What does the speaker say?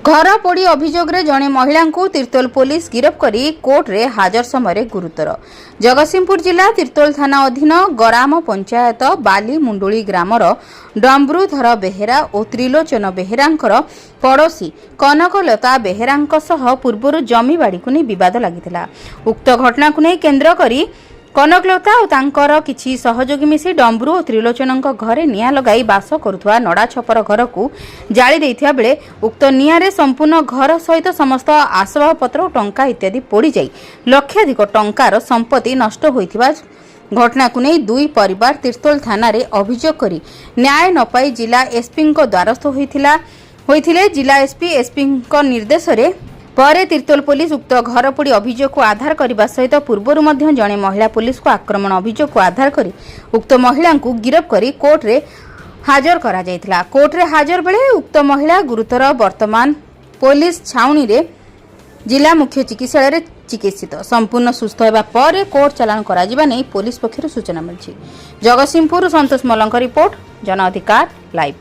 घर पोड़ी अभियोग जड़े महिला को तिर्तोल पुलिस गिरफ करी कोर्ट रे हाजर समय गुरुतर। जगतसिंहपुर जिला तिर्तोल थाना अधीन गराम पंचायत बाली मुंडुली ग्रामर डम्बरुधर बेहेरा और त्रिलोचन बेहेरांकर पड़ोशी कनकलता बेहेरांक सह पूर्व जमी बाड़ी को नहीं विवाद लगी। उक्त घटना को नहीं केन्द्र करी कनकलता और तांकर किछि सहयोगी मिसी डम्बरू और त्रिलोचन घरे निया लगाई बास करुवा नड़ा छपर घर को जाली देथिया बेले उक्त नियारे संपूर्ण घर सहित समस्त आसबाबपत्र और टंका इत्यादि पोड़ी जाई लक्षाधिक टंकार संपत्ति नष्ट होइथिबा घटना को नहीं दुई परिवार तिर्तोल थाना रे अभियोग करी न्याय न पाई जिला एसपी द्वारस्थ होइथिले। जिला एसपी निर्देश रे परे तिर्तोल पुलिस उक्त घर पोड़ी अभियोग को आधार करने सहित पूर्व जड़े महिला पुलिस को आक्रमण अभियोग को आधार करी उक्त महिला को गिरफ करी कोर्ट रे हाजर करा जायतिला। कोर्ट रे हाजर बेले उक्त महिला गुरुतर वर्तमान पुलिस छाउनी रे जिला मुख्य चिकित्सालय चिकित्सित संपूर्ण सुस्थ होगा पर कोर्ट चालाण करा जिबा नै पुलिस पक्षरु सूचना मिलछि। जगतसिंहपुर संतोष मलंक रिपोर्ट, जन अधिकार लाइव।